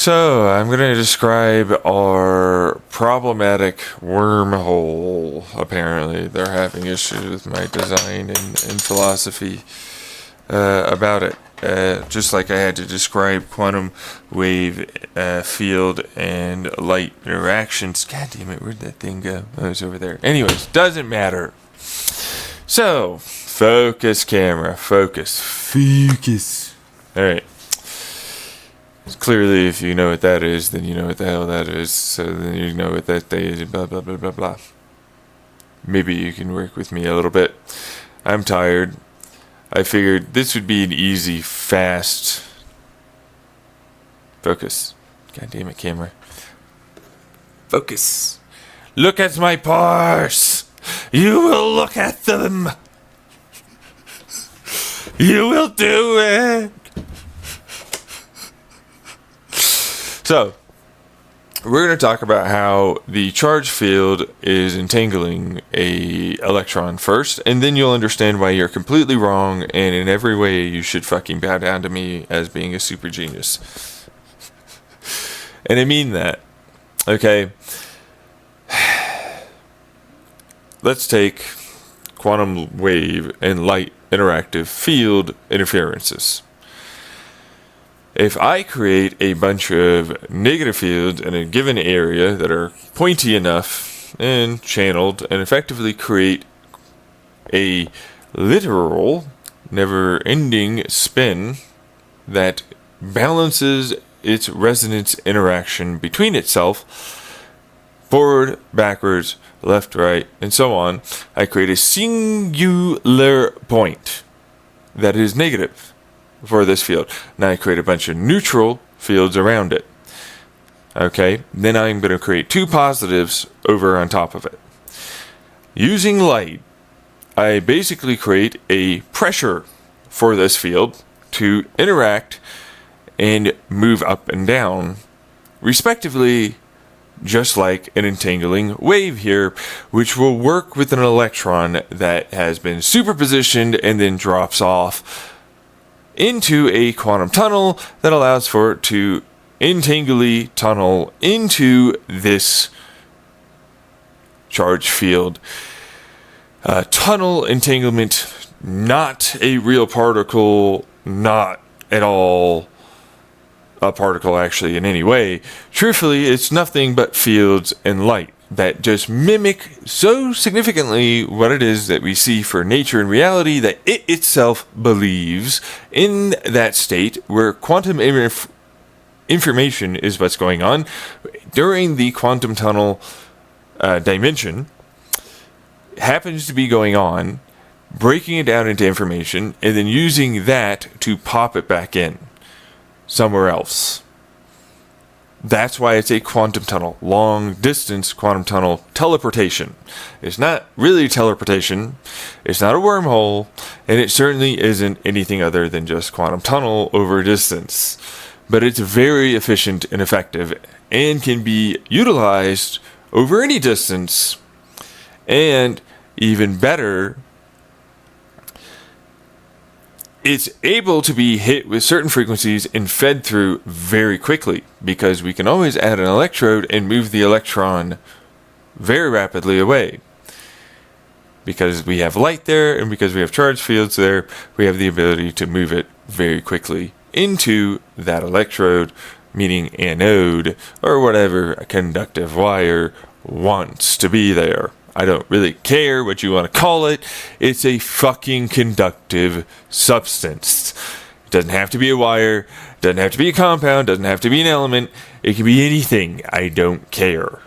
So, I'm going to describe our problematic wormhole. Apparently, they're having issues with my design and philosophy about it. Just like I had to describe quantum wave field and light interactions. God damn it, where'd that thing go? Oh, it's over there. Anyways, doesn't matter. So, focus camera, focus. Alright. Clearly, if you know what that is, then you know what the hell that is. So then you know what that is, blah, blah, blah, blah, blah. Maybe you can work with me a little bit. I'm tired. I figured this would be an easy, fast... Focus. God damn it, camera. Focus. Look at my pores. You will look at them. You will do it. So, we're going to talk about how the charge field is entangling a electron first, and then you'll understand why you're completely wrong, and in every way you should fucking bow down to me as being a super genius. And I mean that. Okay? Let's take quantum wave and light interactive field interferences. If I create a bunch of negative fields in a given area that are pointy enough and channeled and effectively create a literal, never-ending spin that balances its resonance interaction between itself, forward, backwards, left, right, and so on, I create a singular point that is negative for this field. Now I create a bunch of neutral fields around it. Okay, then I'm going to create two positives over on top of it. Using light, I basically create a pressure for this field to interact and move up and down, respectively, just like an entangling wave here, which will work with an electron that has been superpositioned and then drops off into a quantum tunnel that allows for it to entangly tunnel into this charge field. Tunnel entanglement, not a real particle, not at all a particle actually in any way. Truthfully, it's nothing but fields and light that just mimic so significantly what it is that we see for nature and reality that it itself believes in that state where quantum information is what's going on during the quantum tunnel dimension happens to be going on, breaking it down into information and then using that to pop it back in somewhere else. That's why it's a quantum tunnel, long distance quantum tunnel teleportation. It's not really teleportation, it's not a wormhole, and it certainly isn't anything other than just quantum tunnel over distance. But it's very efficient and effective and can be utilized over any distance, and even better, it's able to be hit with certain frequencies and fed through very quickly because we can always add an electrode and move the electron very rapidly away. Because we have light there and because we have charge fields there, we have the ability to move it very quickly into that electrode, meaning anode, or whatever a conductive wire wants to be there. I don't really care what you want to call it. It's a fucking conductive substance. It doesn't have to be a wire. It doesn't have to be a compound. It doesn't have to be an element. It can be anything. I don't care.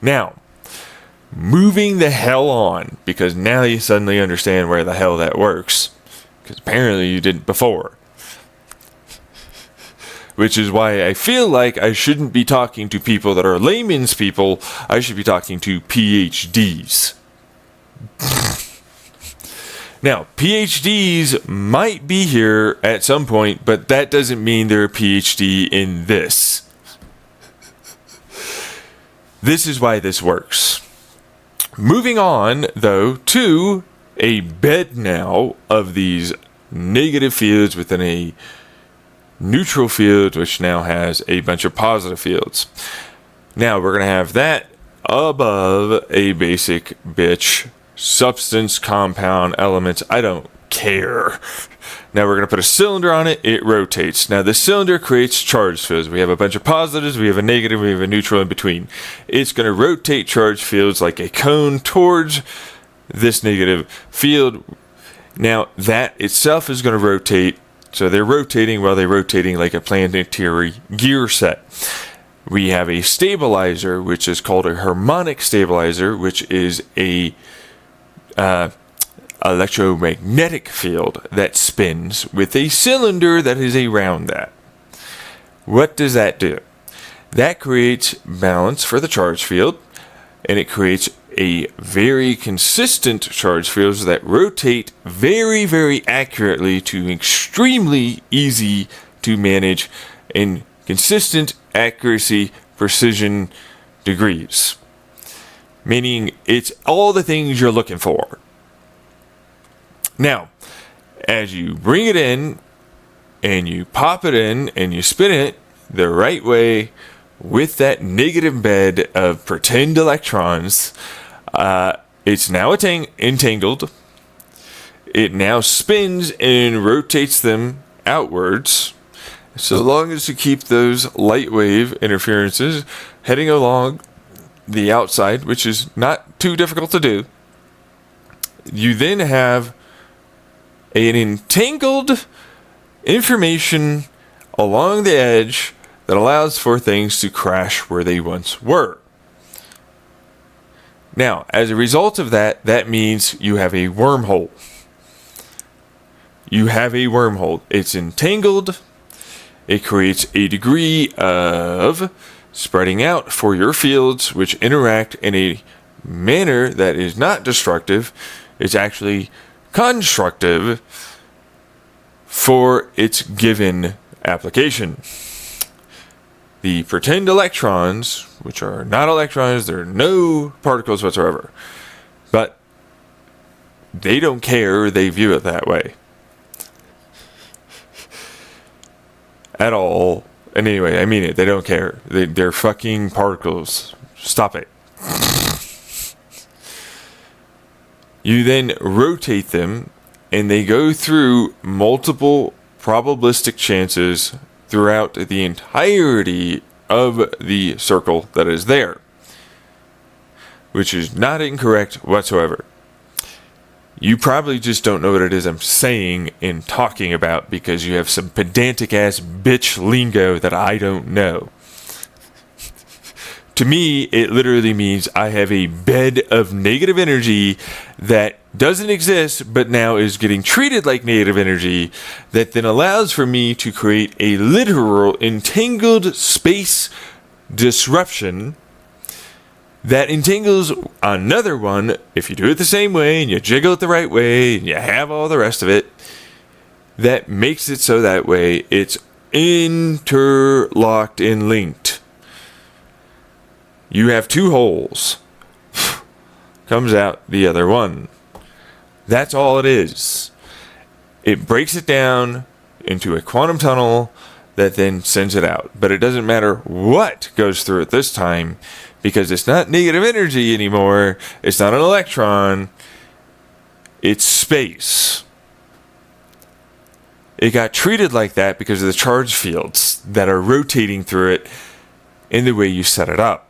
Now, moving the hell on, because now you suddenly understand where the hell that works. Because apparently you didn't before. Which is why I feel like I shouldn't be talking to people that are layman's people. I should be talking to PhDs. Now, PhDs might be here at some point, but that doesn't mean they're a PhD in this. This is why this works. Moving on, though, to a bed now of these negative fields within a neutral field, which now has a bunch of positive fields. Now we're going to have that above a basic bitch substance, compound, elements. I don't care. Now we're going to put a cylinder on it. It rotates. Now the cylinder creates charge fields. We have a bunch of positives. We have a negative. We have a neutral in between. It's going to rotate charge fields like a cone towards this negative field. Now that itself is going to rotate. So they're rotating while they're rotating like a planetary gear set. We have a stabilizer, which is called a harmonic stabilizer, which is a electromagnetic field that spins with a cylinder that is around that. What does that do? That creates balance for the charge field, and it creates a very consistent charge fields that rotate very, very accurately to extremely easy to manage in consistent accuracy, precision degrees. Meaning it's all the things you're looking for. Now, as you bring it in and you pop it in and you spin it the right way with that negative bed of pretend electrons, it's now entangled. It now spins and rotates them outwards. So long as you keep those light wave interferences heading along the outside, which is not too difficult to do, you then have an entangled information along the edge that allows for things to crash where they once were. Now, as a result of that, that means you have a wormhole. You have a wormhole. It's entangled. It creates a degree of spreading out for your fields, which interact in a manner that is not destructive. It's actually constructive for its given application. The pretend electrons, which are not electrons, there are no particles whatsoever, but they don't care, they view it that way. At all. And anyway, I mean it, they don't care. They're fucking particles. Stop it. You then rotate them, and they go through multiple probabilistic chances throughout the entirety of the circle that is there, which is not incorrect whatsoever. You probably just don't know what it is I'm saying and talking about because you have some pedantic ass bitch lingo that I don't know. To me, it literally means I have a bed of negative energy that doesn't exist, but now is getting treated like negative energy that then allows for me to create a literal entangled space disruption that entangles another one. If you do it the same way and you jiggle it the right way and you have all the rest of it, that makes it so that way it's interlocked and linked. You have two holes. Comes out the other one. That's all it is. It breaks it down into a quantum tunnel that then sends it out. But it doesn't matter what goes through it this time because it's not negative energy anymore. It's not an electron. It's space. It got treated like that because of the charge fields that are rotating through it in the way you set it up.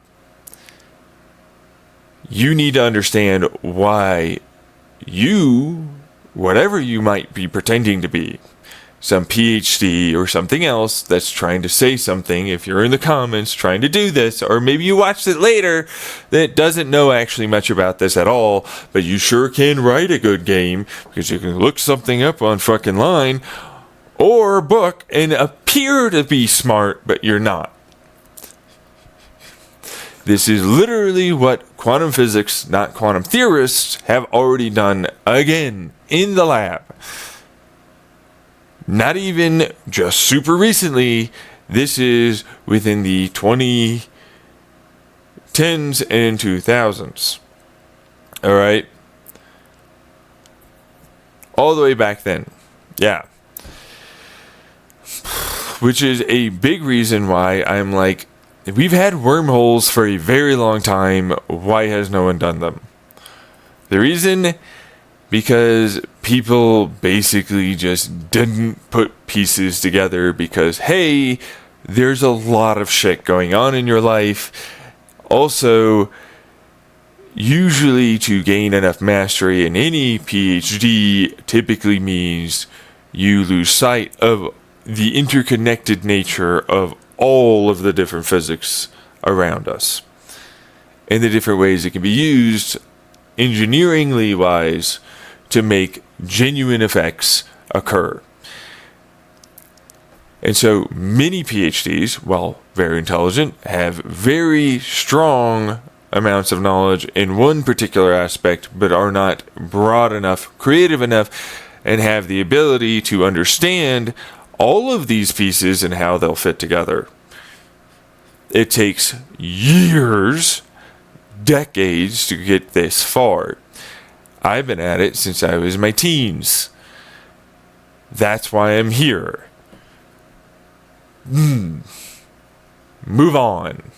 You need to understand why you, whatever you might be pretending to be, some PhD or something else that's trying to say something, if you're in the comments trying to do this, or maybe you watched it later that doesn't know actually much about this at all, but you sure can write a good game because you can look something up on fucking line or book and appear to be smart, but you're not. This is literally what quantum physics, not quantum theorists, have already done again in the lab. Not even just super recently. This is within the 2010s and 2000s. Alright? All the way back then. Yeah. which is a big reason why I'm like, we've had wormholes for a very long time. Why has no one done them? The reason, because people basically just didn't put pieces together because, hey, there's a lot of shit going on in your life. Also, usually to gain enough mastery in any PhD typically means you lose sight of the interconnected nature of all of the different physics around us and the different ways it can be used engineeringly wise to make genuine effects occur. And so many PhDs, while very intelligent, have very strong amounts of knowledge in one particular aspect, but are not broad enough, creative enough, and have the ability to understand all of these pieces and how they'll fit together. It takes years, decades to get this far. I've been at it since I was in my teens. That's why I'm here. Move on.